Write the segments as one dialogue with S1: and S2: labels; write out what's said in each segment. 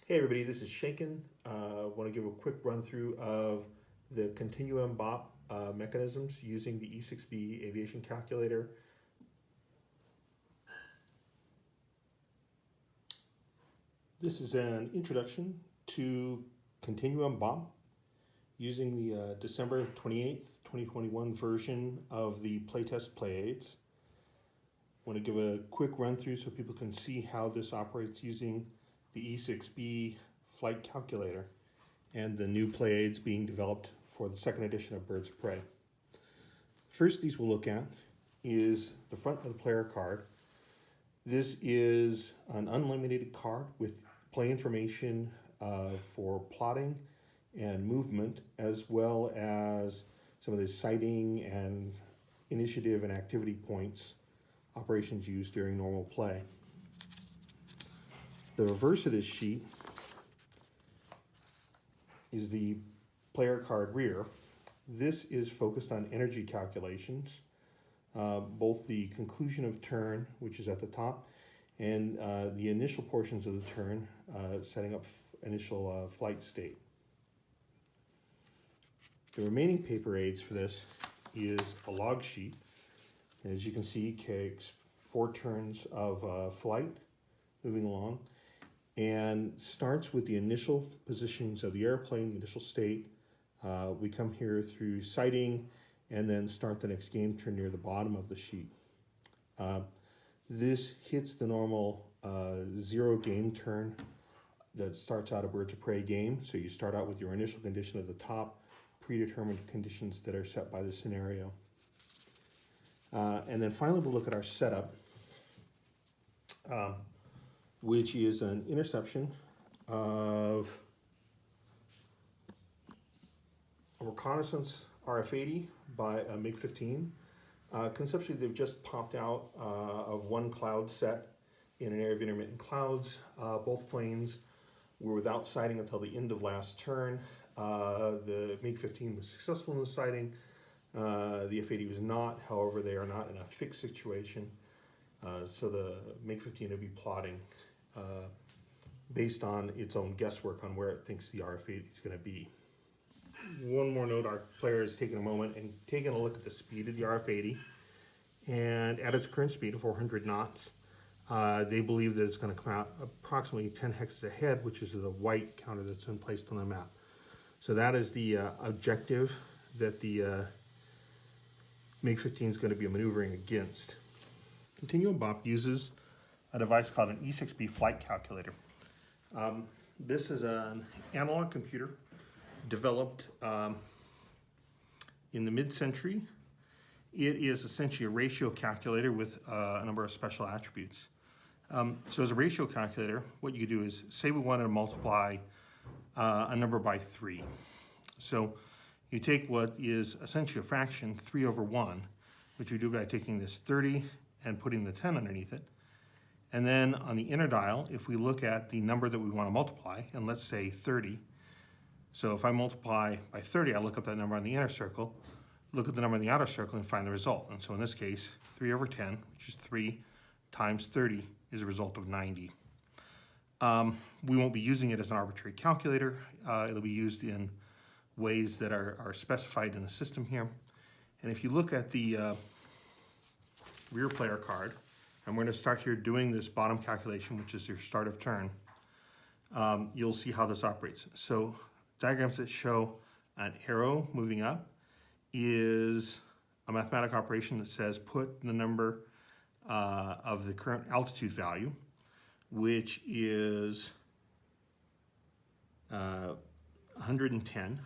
S1: Hey everybody, this is Shaken. I want to give a quick run through of the Continuum BoP mechanisms using the E6b Aviation Calculator. This is an introduction to Continuum BoP using the December 28th, 2021 version of the playtest playaids. I want to give a quick run through so people can see how this operates using the E6b Flight Calculator and the new playaids being developed for the second edition of Birds of Prey. First these we'll look at is the front of the player card. This is an unlimited card with play information for plotting and movement, as well as some of the sighting and initiative and activity points operations used during normal play. The reverse of this sheet is the player card rear. This is focused on energy calculations, both the conclusion of turn, which is at the top, and the initial portions of the turn, setting up initial flight state. The remaining paper aids for this is a log sheet. As you can see, takes 4 turns of flight moving along, and starts with the initial positions of the airplane, the initial state. We come here through sighting and then start the next game turn near the bottom of the sheet. This hits the normal 0 game turn that starts out a Birds of Prey game. So you start out with your initial condition at the top, predetermined conditions that are set by the scenario. And then finally we'll look at our setup, which is an interception of a reconnaissance RF-80 by a MiG-15. Conceptually, they've just popped out of one cloud set in an area of intermittent clouds. Both planes were without sighting until the end of last turn. The MiG-15 was successful in the sighting. The F-80 was not. However, they are not in a fixed situation. So the MiG-15 will be plotting based on its own guesswork on where it thinks the RF-80 is going to be. One more note, our player is taking a moment and taking a look at the speed of the RF-80, and at its current speed of 400 knots, they believe that it's going to come out approximately 10 hexes ahead, which is the white counter that's been placed on the map. So that is the objective that the MiG-15 is going to be maneuvering against. Continuum BoP uses a device called an E6b Flight Calculator. This is an analog computer developed in the mid-century. It is essentially a ratio calculator with a number of special attributes. So as a ratio calculator, what you do is, say we wanted to multiply a number by 3. So you take what is essentially a fraction, 3 over 1, which we do by taking this 30 and putting the 10 underneath it. And then on the inner dial, if we look at the number that we want to multiply, and let's say 30, so if I multiply by 30, I look up that number on the inner circle, look at the number in the outer circle, and find the result. And so in this case, 3 over 10, which is 3 times 30, is a result of 90. We won't be using it as an arbitrary calculator. It'll be used in ways that are specified in the system here. And if you look at the rear player card, and we're going to start here doing this bottom calculation, which is your start of turn, you'll see how this operates. So diagrams that show an arrow moving up is a mathematical operation that says put the number of the current altitude value, which is 110.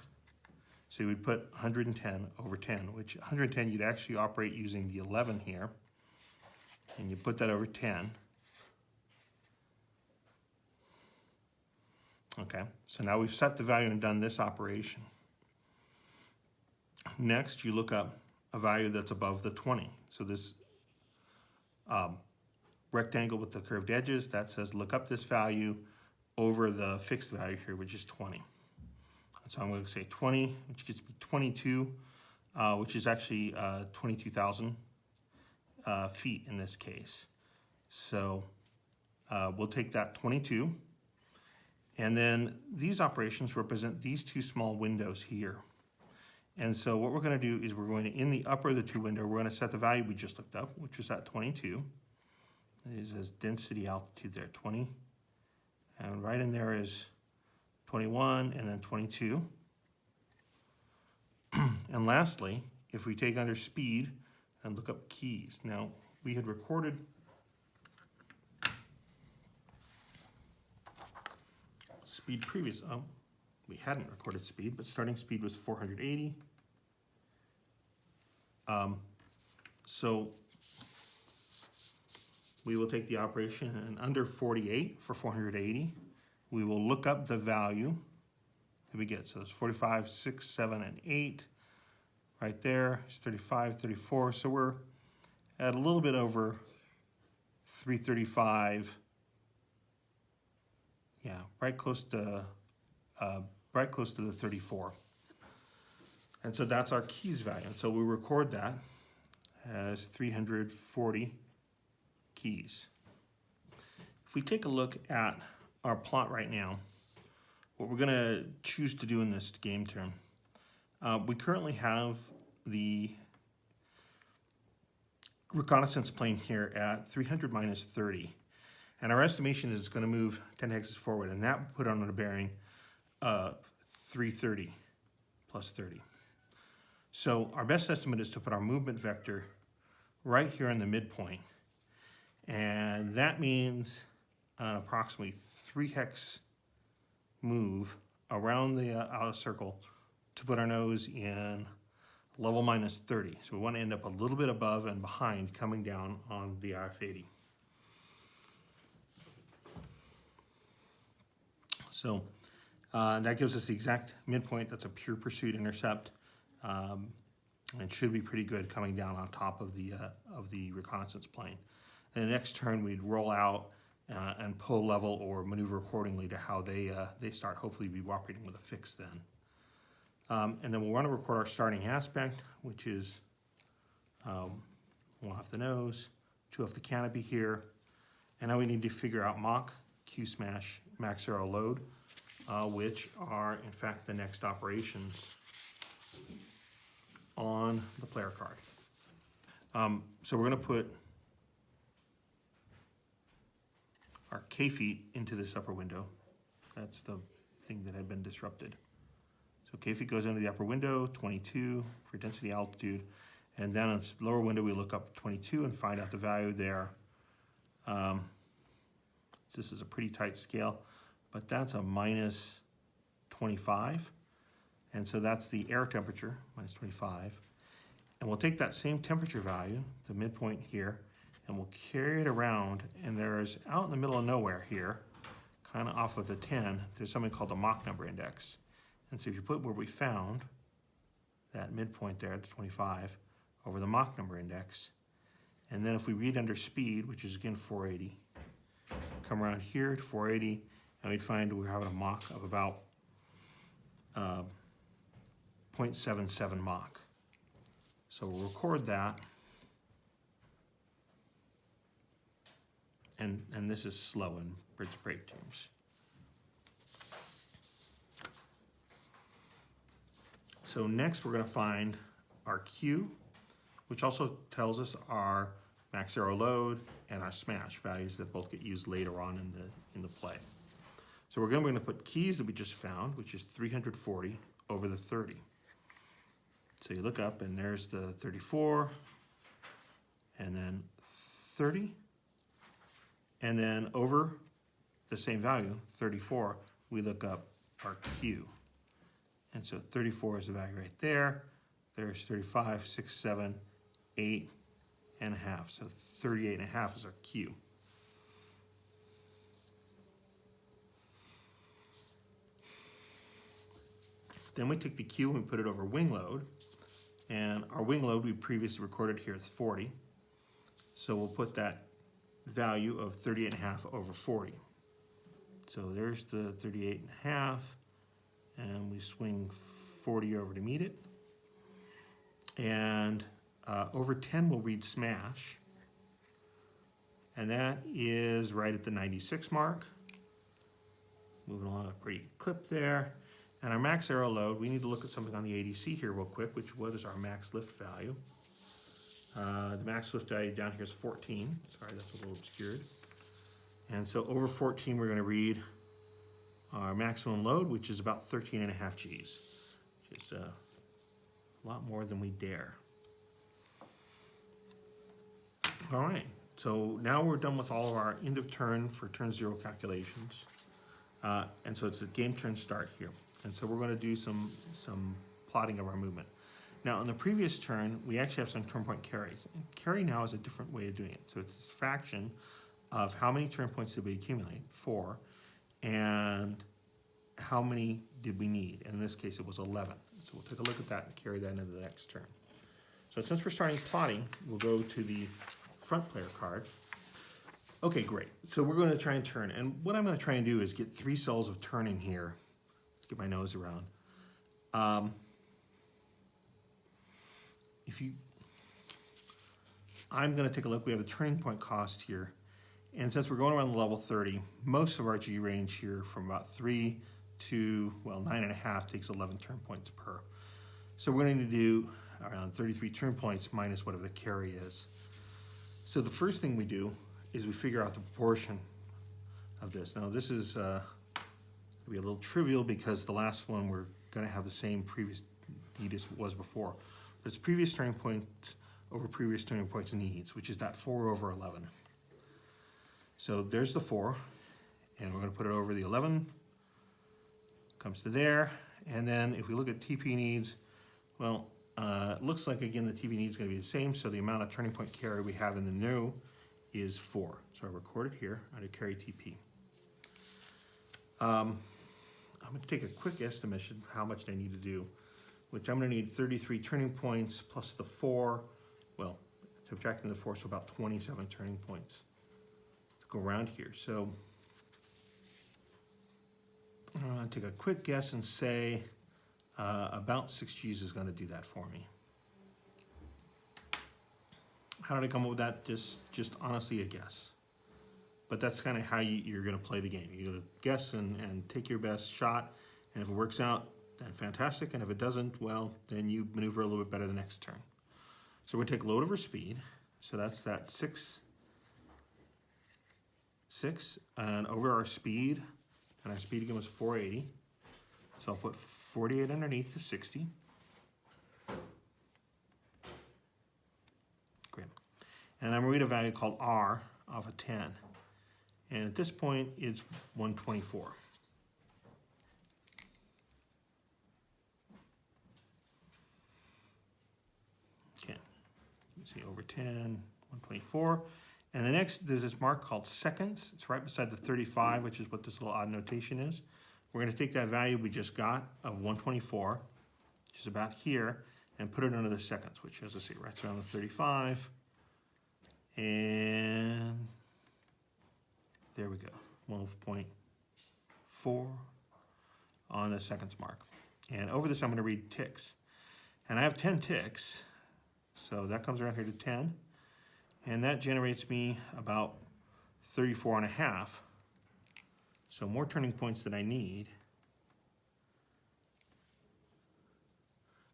S1: So you would put 110 over 10, which 110 you'd actually operate using the 11 here, and you put that over 10. Okay, so now we've set the value and done this operation. Next, you look up a value that's above the 20. So this rectangle with the curved edges, that says look up this value over the fixed value here, which is 20. So I'm going to say 20, which gets me 22, which is actually 22,000 feet in this case. So we'll take that 22 And then these operations represent these two small windows here. And so what we're going to do is we're going to, in the upper of the two window, we're going to set the value we just looked up, which was at 22. It says density altitude there, 20. And right in there is 21 and then 22. And lastly, if we take under speed and look up keys. Now, we had recorded speed previous. Oh, we hadn't recorded speed, but starting speed was 480. So we will take the operation and under 48 for 480. We will look up the value that we get. So it's 45, 6, 7, and 8. Right there, it's 35, 34. So we're at a little bit over 335. Yeah, right close to the 34. And so that's our keys value. And so we record that as 340 keys. If we take a look at our plot right now, what we're going to choose to do in this game term, we currently have the reconnaissance plane here at 300 minus 30. And our estimation is it's going to move 10 hexes forward, and that put on a bearing of 330 plus 30. So our best estimate is to put our movement vector right here in the midpoint. And that means an approximately 3 hex move around the outer circle to put our nose in level minus 30. So we want to end up a little bit above and behind coming down on the RF-80. So that gives us the exact midpoint. That's a pure pursuit intercept. And it should be pretty good coming down on top of the reconnaissance plane. And the next turn we'd roll out and pull level or maneuver accordingly to how they start, hopefully be operating with a fix then. And then we'll want to record our starting aspect, which is 1 off the nose, 2 off the canopy here. And now we need to figure out Mach, Q smash, max zero load, which are in fact the next operations on the player card. So we're going to put our K feet into this upper window. That's the thing that had been disrupted. So K feet goes into the upper window, 22 for density altitude, and then on this lower window we look up 22 and find out the value there. This is a pretty tight scale, but that's a minus 25. And so that's the air temperature, minus 25. And we'll take that same temperature value, the midpoint here, and we'll carry it around. And there's, out in the middle of nowhere here, kind of off of the 10, there's something called the Mach number index. And so if you put where we found, that midpoint there at 25, over the Mach number index, and then if we read under speed, which is again 480, come around here to 480, and we'd find we're having a Mach of about 0.77 Mach. So we'll record that. And this is slow in bridge break terms. So next we're going to find our Q, which also tells us our max zero load and our smash values that both get used later on in the play. So we're going to put keys that we just found, which is 340 over the 30. So you look up and there's the 34, and then 30, and then over the same value, 34, we look up our Q. And so 34 is the value right there. There's 35, 6, 7, 8 and a half. So 38 and a half is our Q. Then we take the Q and put it over wing load. And our wing load we previously recorded here is 40. So we'll put that value of 38 and a half over 40. So there's the 38 and a half. And we swing 40 over to meet it. And over 10 we'll read smash. And that is right at the 96 mark. moving along at a pretty clip there. And our max aero load, we need to look at something on the ADC here real quick, what is our max lift value? The max lift value down here is 14. Sorry, that's a little obscured. And so over 14, we're going to read our maximum load, which is about 13.5 Gs, which is a lot more than we dare. All right, so now we're done with all of our end of turn for turn 0 calculations. And so it's a game turn start here. And so we're going to do some plotting of our movement. Now, on the previous turn, we actually have some turn point carries. And carry now is a different way of doing it. So it's this fraction of how many turn points did we accumulate, 4, and how many did we need. And in this case, it was 11. So we'll take a look at that and carry that into the next turn. So since we're starting plotting, we'll go to the front player card. Okay, great. So we're going to try and turn. And what I'm going to try and do is get 3 cells of turning here. Let's get my nose around. I'm going to take a look. We have a turning point cost here. And since we're going around the level 30, most of our G range here from about 3 to, well, 9.5 takes 11 turn points per. So we're going to do around 33 turn points minus whatever the carry is. So the first thing we do is we figure out the proportion of this. Now this is going to be a little trivial because the last one we're going to have the same previous need as was before. But it's previous turning points over previous turning points needs, which is that 4 over 11. So there's the 4, and we're going to put it over the 11, comes to there, and then if we look at TP needs, well, it looks like, again, the TP needs is going to be the same, so the amount of turning point carry we have in the new is 4. So I record it here under carry TP. I'm going to take a quick estimation of how much I need to do, which I'm going to need 33 turning points plus the 4, well, subtracting the 4, so about 27 turning points to go around here. So I'm going to take a quick guess and say about 6 Gs is going to do that for me. How did I come up with that? Just honestly a guess. But that's kind of how you're going to play the game. You're going to guess and take your best shot, and if it works out, then fantastic, and if it doesn't, well, then you maneuver a little bit better the next turn. So we're going to take load over speed, so that's that 6, and over our speed, and our speed again was 480, so I'll put 48 underneath the 60. Great. And I'm going to read a value called R of a 10. And at this point, it's 124. Okay, you see over 10, 124. And the next, there's this mark called seconds. It's right beside the 35, which is what this little odd notation is. We're going to take that value we just got of 124, which is about here, and put it under the seconds, which, as I say, right around the 35. And there we go, 12.4 on the seconds mark. And over this, I'm going to read ticks. And I have 10 ticks, so that comes around here to 10. And that generates me about 34.5. So more turning points than I need.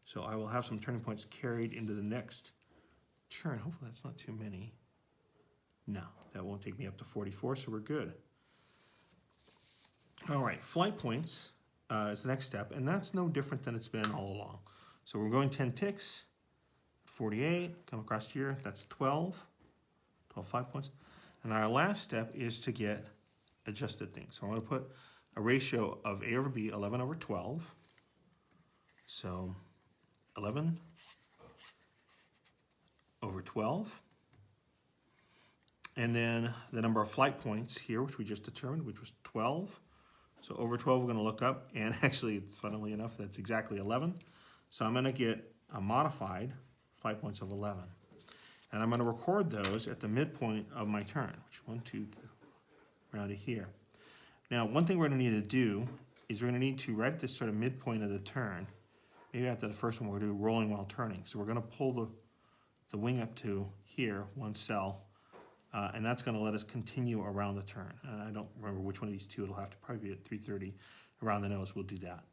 S1: So I will have some turning points carried into the next turn. Hopefully that's not too many. No, that won't take me up to 44, so we're good. All right, flight points is the next step, and that's no different than it's been all along. So we're going 10 ticks, 48, come across here, that's 12 flight points. And our last step is to get adjusted things. So I'm going to put a ratio of A over B, 11 over 12. So 11 over 12. And then the number of flight points here, which we just determined, which was 12. So over 12, we're going to look up, and actually, funnily enough, that's exactly 11. So I'm going to get a modified flight points of 11. And I'm going to record those at the midpoint of my turn, which is 1, 2, 3, around to here. Now, one thing we're going to need to do is we're going to need to, right at this sort of midpoint of the turn, maybe after the first one, we're going to do rolling while turning. So we're going to pull the wing up to here, one cell, and that's going to let us continue around the turn. And I don't remember which one of these two. It'll have to probably be at 330 around the nose. We'll do that.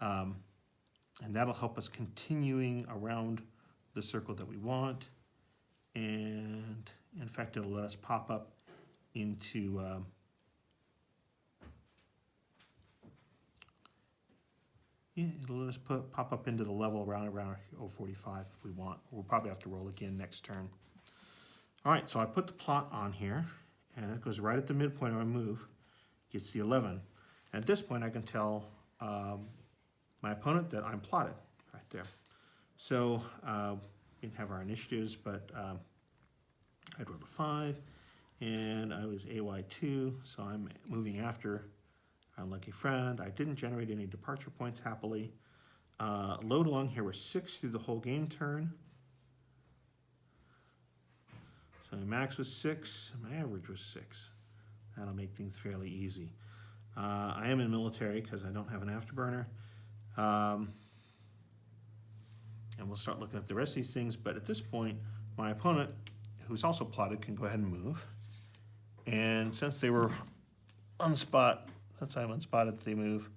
S1: And that'll help us continuing around the circle that we want. And in fact, it'll let us pop up into it'll let us pop up into the level around 045 if we want. We'll probably have to roll again next turn. All right, so I put the plot on here, and it goes right at the midpoint of my move, gets the 11. At this point, I can tell my opponent that I'm plotted right there. So we can have our initiatives, but I'd rolled a 5, and I was AY2, so I'm moving after Unlucky Friend. I didn't generate any departure points, happily. Load along here was 6 through the whole game turn. So my max was 6, my average was 6. That'll make things fairly easy. I am in military because I don't have an afterburner. And we'll start looking at the rest of these things, but at this point, my opponent, who's also plotted, can go ahead and move. And since they were unspotted, since I'm unspotted, they move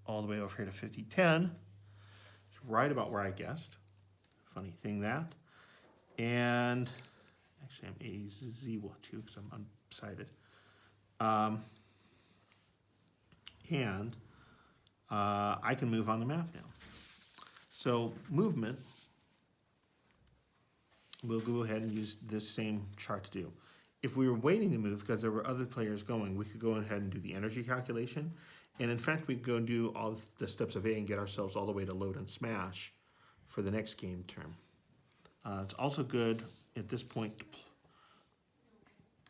S1: all the way over here to 5010. It's right about where I guessed. Funny thing that. And actually I'm AZ2 because I'm unsighted. And I can move on the map now. So movement, we'll go ahead and use this same chart to do. If we were waiting to move because there were other players going, we could go ahead and do the energy calculation. And in fact, we could go and do all the steps of A and get ourselves all the way to load and smash for the next game term. It's also good at this point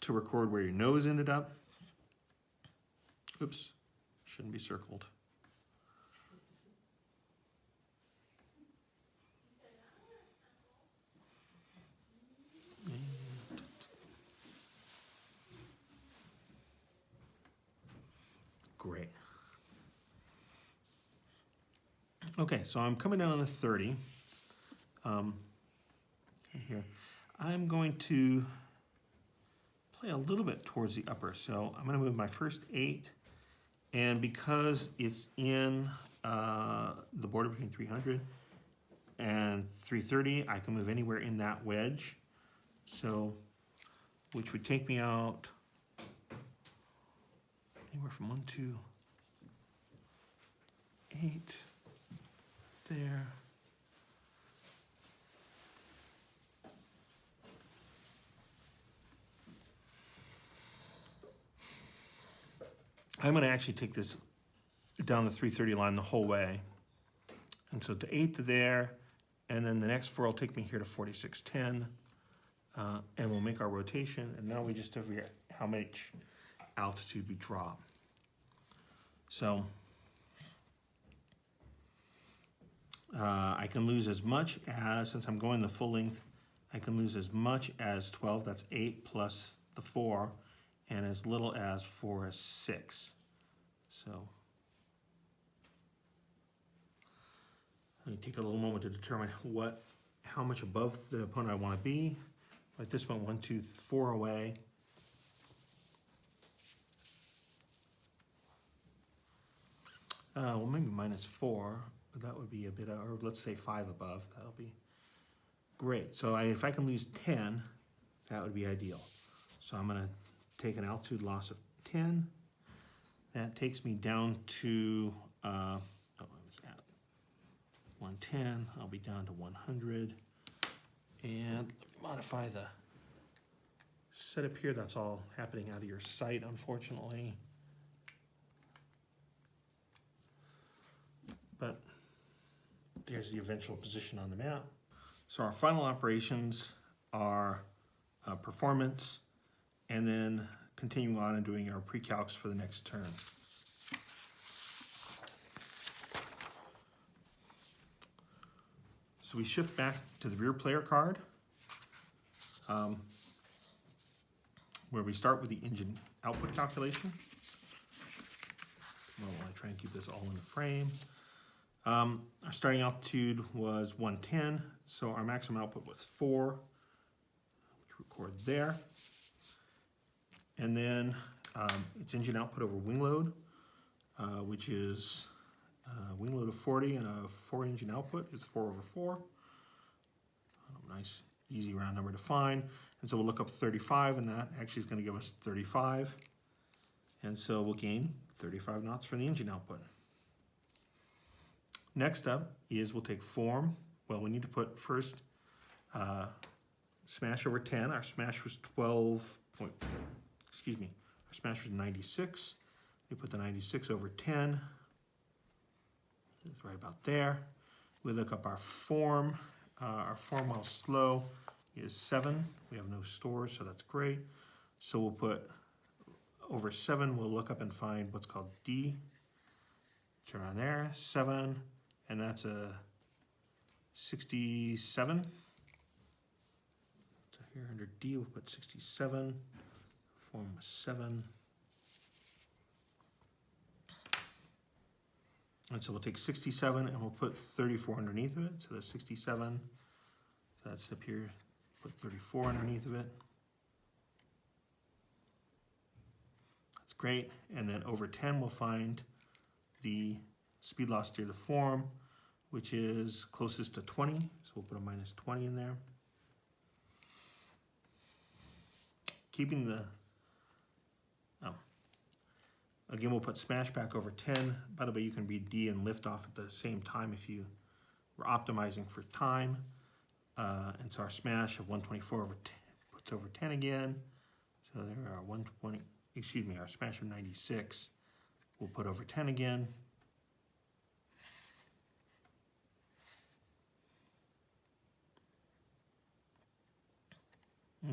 S1: to record where your nose ended up. Oops, shouldn't be circled. Great. Okay, so I'm coming down on the 30. Here, I'm going to play a little bit towards the upper. So I'm going to move my first 8, and because it's in the border between 300 and 330, I can move anywhere in that wedge. So, which would take me out anywhere from 1, 2, 8, there. I'm going to actually take this down the 330 line the whole way. And so to 8 to there, and then the next 4 will take me here to 4610, and we'll make our rotation. And now we just have to figure out how much altitude we drop. So I can lose as much as, since I'm going the full length, I can lose as much as 12, that's 8 plus the 4, and as little as 4 is 6. So let me take a little moment to determine how much above the opponent I want to be. Like this one, 1, 2, 4 away. Well, maybe -4, but that would be a bit, or let's say 5 above. That'll be great. So if I can lose 10, that would be ideal. So I'm going to take an altitude loss of 10. That takes me down to, I was at 110. I'll be down to 100. And modify the setup here. That's all happening out of your sight, unfortunately. But there's the eventual position on the map. So our final operations are performance, and then continuing on and doing our pre-calcs for the next turn. So we shift back to the rear player card, where we start with the engine output calculation. Well, I try and keep this all in the frame. Our starting altitude was 110, so our maximum output was 4, which record there. And then it's engine output over wing load, which is wing load of 40 and a 4 engine output is 4/4. Nice, easy round number to find. And so we'll look up 35, and that actually is going to give us 35. And so we'll gain 35 knots for the engine output. Next up is we'll take form. Well, we need to put first smash over 10. Our smash was our smash was 96. We put the 96 over 10. It's right about there. We look up our form. Our form while slow is 7. We have no stores, so that's great. So we'll put over 7, we'll look up and find what's called D. Turn on there, 7, and that's a 67. So here under D, we'll put 67. Form was 7. And so we'll take 67 and we'll put 34 underneath of it. So that's 67. So that's up here. Put 34 underneath of it. That's great. And then over 10 we'll find the speed loss to the form, which is closest to 20. So we'll put a minus 20 in there. Keeping the again, we'll put smash back over 10. By the way, you can read D and lift off at the same time if you were optimizing for time. And so our smash of 124 over 10 puts over 10 again. So there are 120, excuse me, our smash of 96 we'll put over 10 again.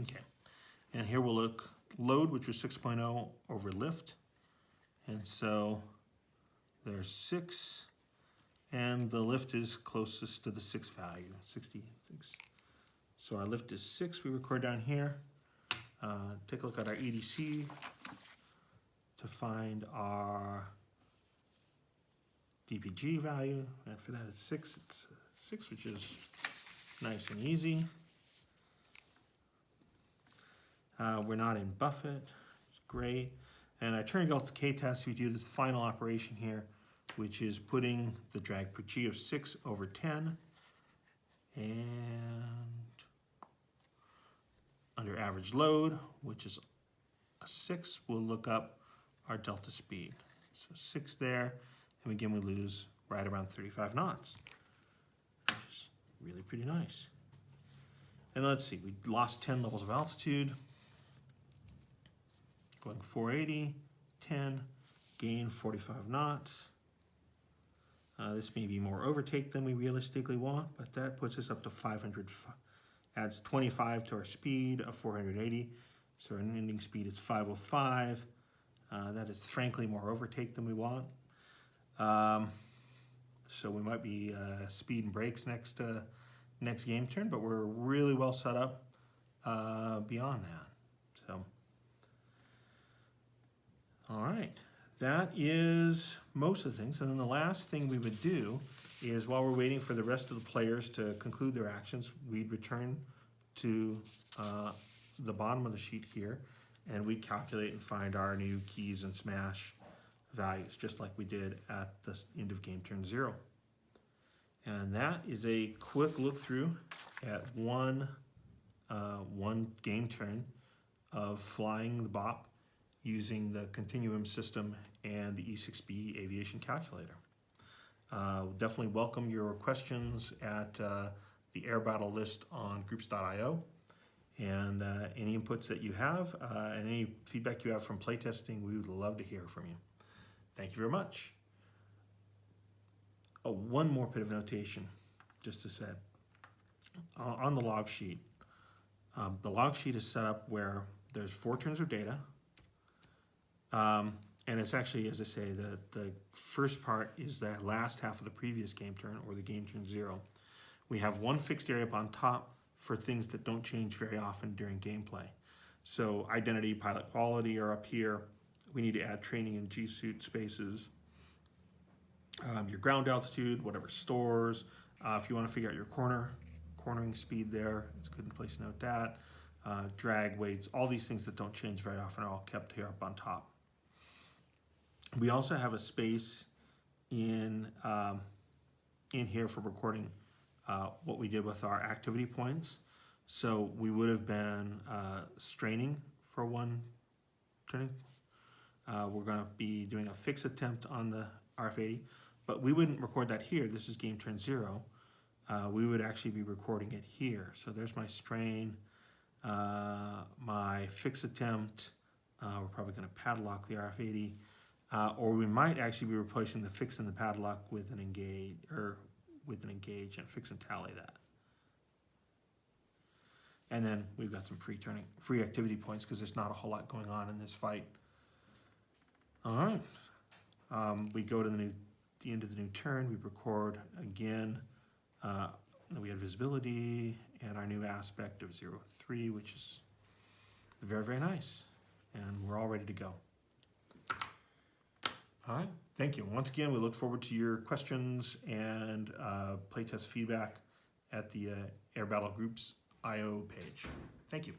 S1: Okay, and here we'll look load, which was 6.0 over lift. And so there's 6, and the lift is closest to the 6 value, 66. So our lift is 6, we record down here. Take a look at our EDC to find our DPG value. And for that it's 6, it's 6, which is nice and easy. We're not in Buffett, it's great. And I turn to K-test, we do this final operation here, which is putting the drag per G of 6 over 10. And under average load, which is a 6, we'll look up our delta speed. So 6 there, and again we lose right around 35 knots, which is really pretty nice. And let's see, we lost 10 levels of altitude. Going 480, 10, gain 45 knots. This may be more overtake than we realistically want, but that puts us up to 500, adds 25 to our speed of 480. So our ending speed is 505. That is frankly more overtake than we want. So we might be speed and brakes next game turn, but we're really well set up beyond that. So. All right, that is most of the things. And then the last thing we would do is while we're waiting for the rest of the players to conclude their actions, we'd return to the bottom of the sheet here, and we'd calculate and find our new keys and smash values, just like we did at the end of game turn 0. And that is a quick look through at one game turn of flying the BoP using the Continuum system and the E6b aviation calculator. Definitely welcome your questions at the Air Battle list on groups.io, and any inputs that you have and any feedback you have from playtesting, we would love to hear from you. Thank you very much. Oh, one more bit of notation, just to say. On the log sheet is set up where there's 4 turns of data, and it's actually, as I say, the first part is the last half of the previous game turn, or the game turn 0. We have one fixed area up on top for things that don't change very often during gameplay. So identity, pilot quality are up here. We need to add training and G-suit spaces. Your ground altitude, whatever stores. If you want to figure out your cornering speed there, it's a good place to note that. drag weights, all these things that don't change very often are all kept here up on top. We also have a space in here for recording what we did with our activity points. So we would have been straining for one turning. We're going to be doing a fixed attempt on the RF80, but we wouldn't record that here. This is game turn 0. We would actually be recording it here. So there's my strain, my fixed attempt. We're probably going to padlock the RF80, or we might actually be replacing the fix and the padlock with an engage, and fix and tally that. And then we've got some free activity points because there's not a whole lot going on in this fight. All right, we go to the end of the new turn. We record again. We have visibility and our new aspect of 0.3, which is very, very nice. And we're all ready to go. All right, thank you. Once again, we look forward to your questions and playtest feedback at the Air Battle Group's IO page. Thank you.